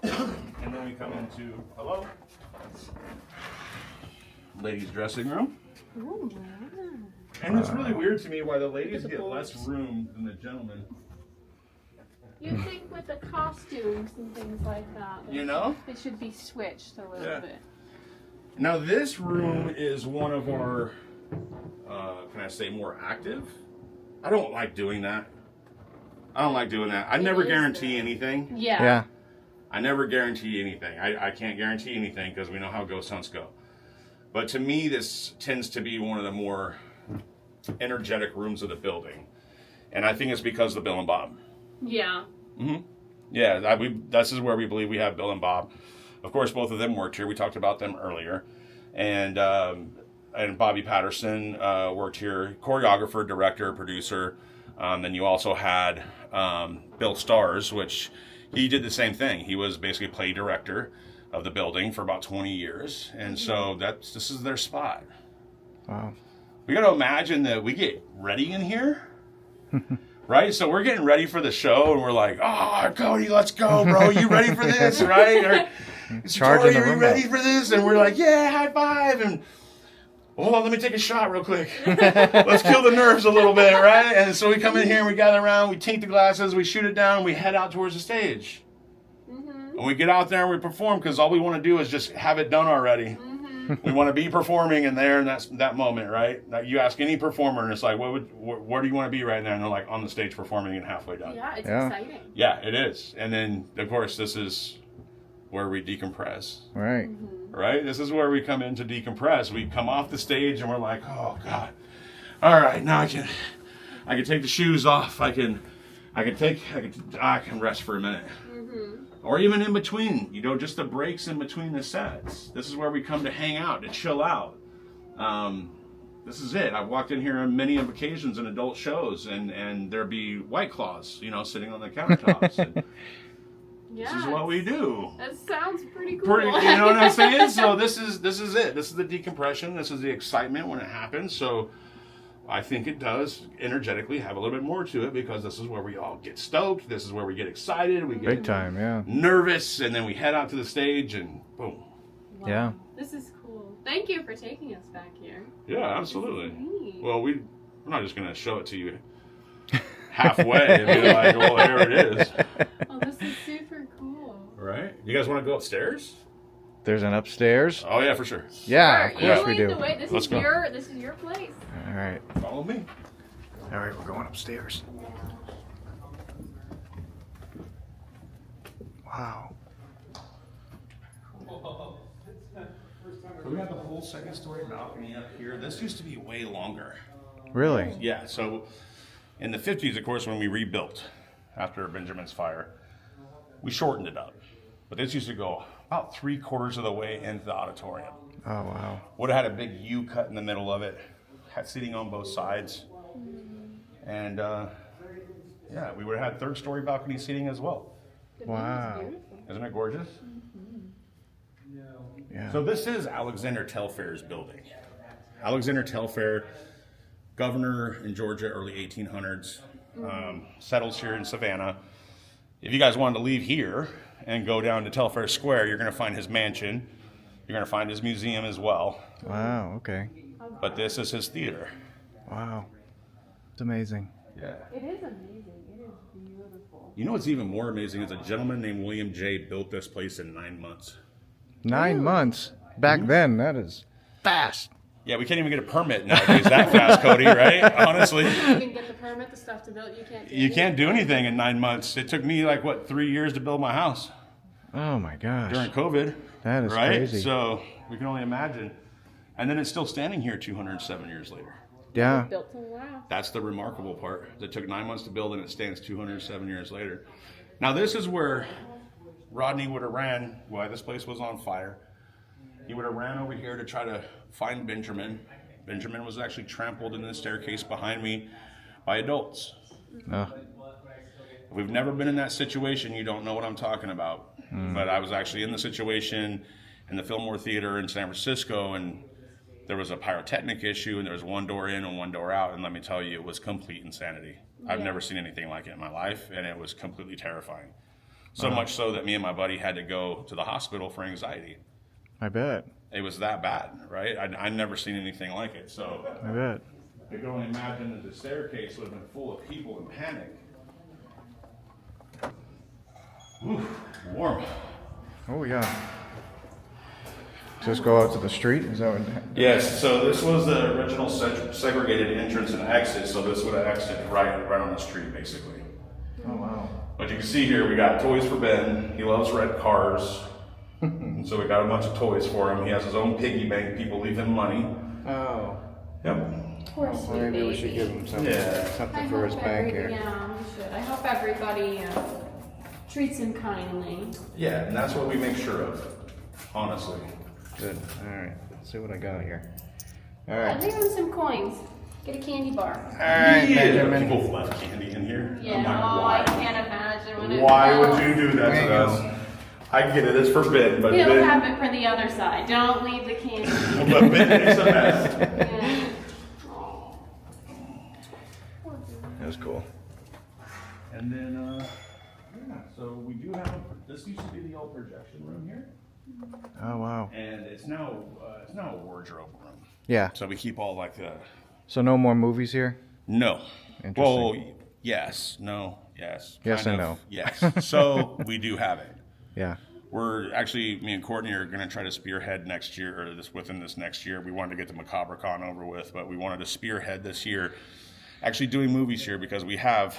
And then we come into, hello? Ladies' dressing room. Ooh. And it's really weird to me why the ladies get less room than the gentlemen. You think with the costumes and things like that, You know? it should be switched a little Yeah. bit. Now this room is one of our, can I say more active? I don't like doing that. I never guarantee anything. Yeah. Yeah. I never guarantee anything. I can't guarantee anything because we know how ghost hunts go. But to me, this tends to be one of the more energetic rooms of the building. And I think it's because of Bill and Bob. Yeah. Yeah, this is where we believe we have Bill and Bob. Of course, both of them worked here. We talked about them earlier. And Bobby Patterson worked here, choreographer, director, producer. Then you also had Bill Stars, which he did the same thing. He was basically play director of the building for about 20 years. And so this is their spot. Wow. We got to imagine that we get ready in here. Right? So we're getting ready for the show and we're like, oh, Cody, let's go, bro. You ready for this? Right? Or, Charging the Satori, room you ready up. for this? And we're like, yeah, high five. And hold on, let me take a shot real quick. Let's kill the nerves a little bit, right? And so we come in here and we gather around, we tink the glasses, we shoot it down, and we head out towards the stage. And we get out there and we perform because all we want to do is just have it done already. We want to be performing in there, and that's that moment, right? Now, you ask any performer, and it's like, where do you want to be right now? And they're like, on the stage performing and halfway done. Yeah, it's Yeah. exciting. Yeah, it is. And then, of course, this is where we decompress, Right. right? This is where we come in to decompress. We come off the stage, and we're like, oh, God. All right, now I can take the shoes off. I can rest for a minute. Or even in between, just the breaks in between the sets. This is where we come to hang out, to chill out. This is it. I've walked in here on many of occasions in adult shows, and there be White Claws, sitting on the countertops. And Yeah. this is what we do. That sounds pretty cool. You know what I'm saying? So this is it. This is the decompression. This is the excitement when it happens. So I think it does energetically have a little bit more to it because this is where we all get stoked. This is where we get excited. We get Big time, yeah. nervous, and then we head out to the stage and boom. Wow. Yeah. This is cool. Thank you for taking us back here. Yeah, absolutely. Neat. Well, we're not just going to show it to you halfway and be like, well, here it is. Oh, this is super cool. Right? You guys want to go upstairs? There's an upstairs. Oh, yeah, for sure. Yeah, of Sure, course you we lead do. the way. This Let's is go. your place. All right. Follow me. All right, we're going upstairs. Wow. So we got the whole second story balcony up here. This used to be way longer. Really? Yeah, so in the 50s, of course, when we rebuilt after Benjamin's fire, we shortened it up. But this used to go about 3/4 of the way into the auditorium. Oh, wow. Would have had a big U cut in the middle of it, had seating on both sides. And yeah, we would have had third story balcony seating as well. Wow. Isn't it gorgeous? Yeah. So this is Alexander Telfair's building. Alexander Telfair, governor in Georgia, early 1800s, settles here in Savannah. If you guys wanted to leave here and go down to Telfair Square, you're going to find his mansion. You're going to find his museum as well. Wow, okay. But this is his theater. Wow. It's amazing. Yeah. It is amazing. It is beautiful. You know what's even more amazing is a gentleman named William J. built this place in 9 months. 9 months. Back then, that is fast. Yeah, we can't even get a permit nowadays that fast, Cody, right? Honestly. You can get the permit, the stuff to build. You can't do You can't do anything in 9 months. It took me 3 years to build my house Oh my gosh. during COVID. That is right? crazy. So we can only imagine. And then it's still standing here 207 years later. Yeah. Built to last. That's the remarkable part. It took 9 months to build and it stands 207 years later. Now this is where Rodney would have ran while this place was on fire. He would have ran over here to try to find Benjamin. Benjamin was actually trampled in the staircase behind me by adults. Oh, If we've never been in that situation, you don't know what I'm talking about. But I was actually in the situation in the Fillmore Theater in San Francisco, and there was a pyrotechnic issue, and there was one door in and one door out, and let me tell you, it was complete insanity. I've never seen anything like it in my life, and it was completely terrifying. So much so that me and my buddy had to go to the hospital for anxiety. I bet. It was that bad, right? I'd never seen anything like it. So I bet. I can only imagine that the staircase would have been full of people in panic. Ooh, warm. Oh yeah. Just go out to the street? Is that what? Yes, so this was the original segregated entrance and exit, so this would have exited right on the street, basically. Oh wow. But you can see here, we got toys for Ben. He loves red cars. And so we got a bunch of toys for him. He has his own piggy bank. People leave him money. Oh. Yep. Poor sweet Maybe baby. we should give him something, Yeah. something for his bank here. Yeah, we should. I hope everybody treats him kindly. Yeah, and that's what we make sure of, honestly. Good. All right. Let's see what I got here. All Yeah, right. leave him some coins. Get a candy bar. All right, Benjamin. People left candy in here. Yeah, I'm like, I why? can't imagine what it Why was. would you do that There you to us? I get it, it's for Ben, but He'll Ben, have it for the other side. Don't leave the candy. but Ben makes a mess. Yeah. Aw. That was cool. And then, yeah, so we do have, this used to be the old projection room here, Oh wow. and it's now a wardrobe room. Yeah. So we keep all like the, So no more movies here? no. Interesting. Well, yes, no, yes. Yes kind and of, no. Yes. So we do have it. Yeah. We're actually, me and Courtney are going to try to spearhead next year, or within this next year. We wanted to get the Macabre Con over with, but we wanted to spearhead this year, actually doing movies here, because we have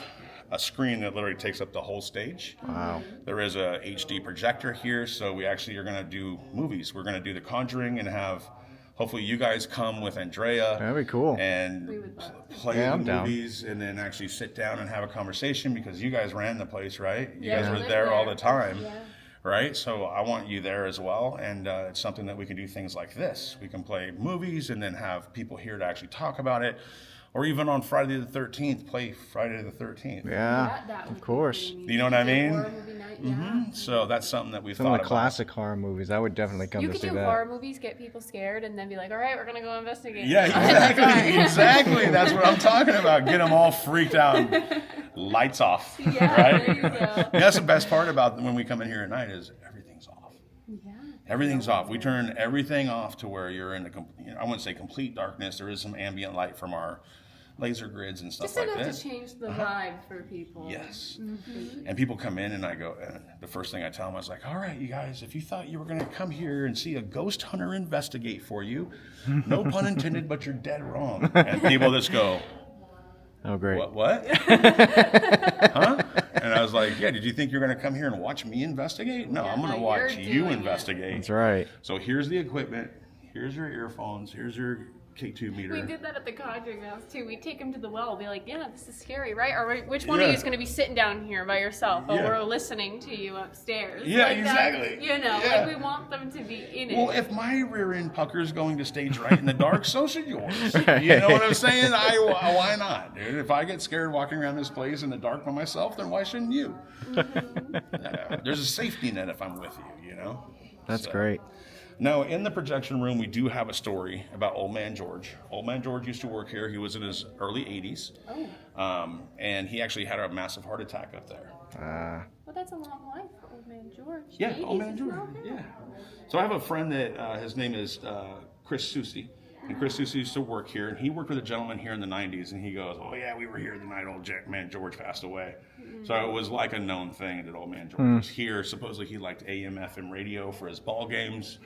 a screen that literally takes up the whole stage. Wow. There is a HD projector here, so we actually are going to do movies. We're going to do The Conjuring and have, hopefully you guys come with Andrea. That'd be cool. And We would love to. play Yeah, the I'm down. movies and then actually sit down and have a conversation, because you guys ran the place, right? You Yeah, guys we were lived there all there. the time. Yeah. Right, so I want you there as well, and it's something that we can do things like this. We can play movies and then have people here to actually talk about it, or even on Friday the 13th, play Friday the 13th. Yeah. That would Of be course. pretty neat. You know what I mean? Horror movie night, yeah. So that's something that we've Some thought of the about. classic horror movies. I would definitely come You to could see do that. horror movies, get people scared, and then be like, all right, we're going to go investigate. Yeah, exactly, exactly. That's what I'm talking about. Get them all freaked out, lights off. Yeah, right? there you go. Yeah, that's the best part about when we come in here at night is everything's off. Yeah. Everything's off. We turn everything off to where you're in I wouldn't say complete darkness. There is some ambient light from our laser grids and stuff Just like enough this. to change the vibe for people. Yes. And people come in and I go, and the first thing I tell them, I was like, all right, you guys, if you thought you were going to come here and see a ghost hunter investigate for you, no pun intended, but you're dead wrong. And people just go, Oh, great. what? Huh? And I was like, yeah, did you think you're going to come here and watch me investigate? No, I'm going to you're watch you doing it. investigate. That's right. So here's the equipment. Here's your earphones. Here's your K2 meter. We did that at the Conjuring house too. We take him to the well, be like, yeah, this is scary, right? Or which one Yeah. of you is going to be sitting down here by yourself? Oh, Yeah. we're listening to you upstairs. Yeah, Like that, exactly. you know, Yeah. like we want them to be in it. Well, if my rear end pucker is going to stage right in the dark, so should yours. You know what I'm saying? Why not, dude? If I get scared walking around this place in the dark by myself, then why shouldn't you? There's a safety net if I'm with you, you know? That's So. great. Now, in the projection room, we do have a story about Old Man George. Old Man George used to work here. He was in his early 80s. And he actually had a massive heart attack up there. Well, that's a long life for Old Man George. Yeah, The Old 80s Man is George. not bad. Yeah. So I have a friend that his name is Chris Susi. And Chris Susi used to work here, and he worked with a gentleman here in the 90s, and he goes, oh, yeah, we were here the night Old Man George passed away. So it was like a known thing that Old Man George was here. Supposedly he liked AM, FM radio for his ball games,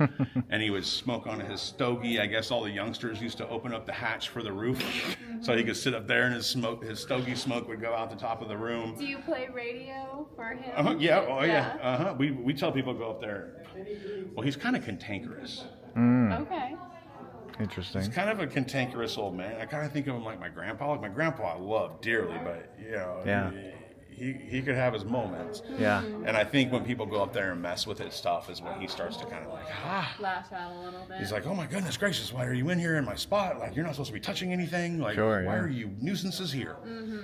and he would smoke on his stogie. I guess all the youngsters used to open up the hatch for the roof so he could sit up there and his stogie smoke would go out the top of the room. Do you play radio for him? Yeah. We tell people to go up there. Well, he's kind of cantankerous. Okay. Interesting. He's kind of a cantankerous old man. I kind of think of him like my grandpa. Like my grandpa I love dearly, but you know, Yeah. he could have his moments. Yeah. And I think when people go up there and mess with his stuff is when he starts to kind of like, Lash out a little bit. He's like, oh my goodness gracious, why are you in here in my spot? Like, you're not supposed to be touching anything. Like, Sure, why yeah. are you nuisances here?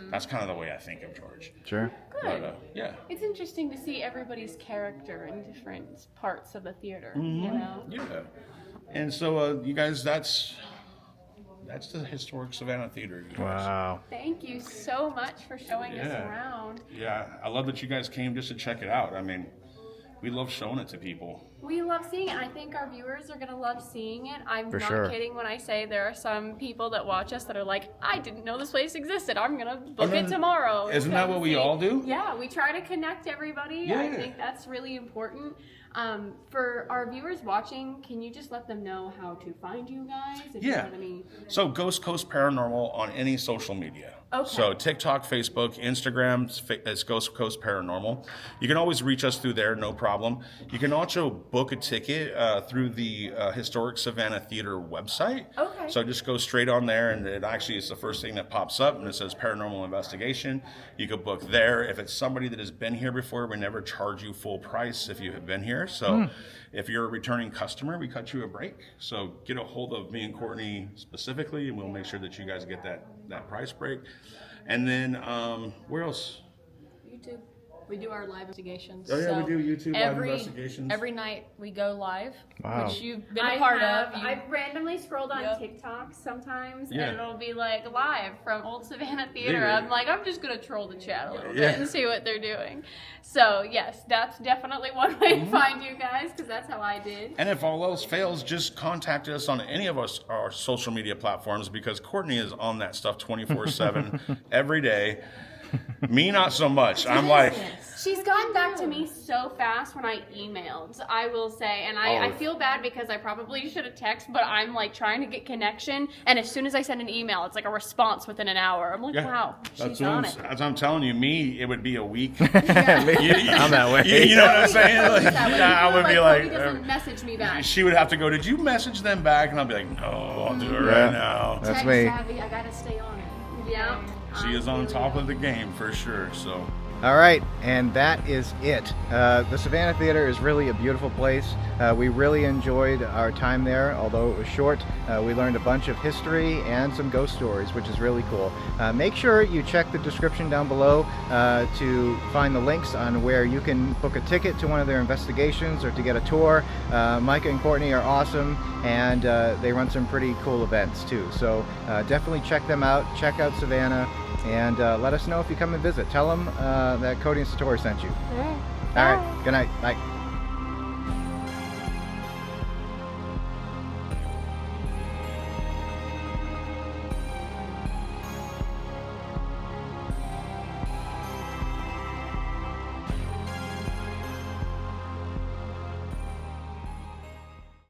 That's kind of the way I think of George. Sure. Good. But, yeah. It's interesting to see everybody's character in different parts of the theater, you know? Yeah. And so, you guys, that's the historic Savannah Theater. You guys. Wow. Thank you so much for showing us around. Yeah, I love that you guys came just to check it out. I mean, we love showing it to people. We love seeing it. I think our viewers are going to love seeing it. I'm For not sure. kidding when I say there are some people that watch us that are like, I didn't know this place existed. I'm going to book it tomorrow. Isn't that what we all do? Yeah, we try to connect everybody. Yeah. I think that's really important. For our viewers watching, can you just let them know how to find you guys? If you have any... So Ghost Coast Paranormal on any social media. Okay. So TikTok, Facebook, Instagram, it's Ghost Coast Paranormal. You can always reach us through there, no problem. You can also book a ticket through the Historic Savannah Theater website. Okay. So just go straight on there, and it actually is the first thing that pops up, and it says Paranormal Investigation. You could book there. If it's somebody that has been here before, we never charge you full price if you have been here. So if you're a returning customer, we cut you a break. So get a hold of me and Courtney specifically, and we'll make sure that you guys get that price break. And then where else? YouTube. We do our live investigations. Oh, yeah, So we do YouTube live every, investigations. Every night we go live, Wow. which you've been a part of. You- I've randomly scrolled on Yep. TikTok sometimes, Yeah. and it'll be like live from Old Savannah Theater. Yeah. I'm like, I'm just gonna troll the chat a little Yeah. bit and see what they're doing. So yes, that's definitely one way to find you guys, because that's how I did. And if all else fails, just contact us on any of our social media platforms, because Courtney is on that stuff 24/7 every day. Me, not so much. I'm like, She's gotten back to me so fast when I emailed, I will say, and I feel bad because I probably should have texted, but I'm like trying to get connection, and as soon as I send an email, it's like a response within an hour. I'm like, wow, she's on it. As I'm telling you, me, it would be a week. I'm that way. You know what I'm saying? Like, That way. I would be like, Cody doesn't message me back. she would have to go, did you message them back? And I'll be like, no, I'll do it Yeah. right now. That's Tech me. savvy, I gotta stay on it. Yeah. She is on top of the game for sure. So All right, and that is it. The Savannah Theater is really a beautiful place. We really enjoyed our time there, although it was short. We learned a bunch of history and some ghost stories, which is really cool. Make sure you check the description down below to find the links on where you can book a ticket to one of their investigations or to get a tour. Micah and Courtney are awesome, and they run some pretty cool events too. So definitely check them out. Check out Savannah. And let us know if you come and visit. Tell them that Cody and Satori sent you. All right. All right. Good night. Bye.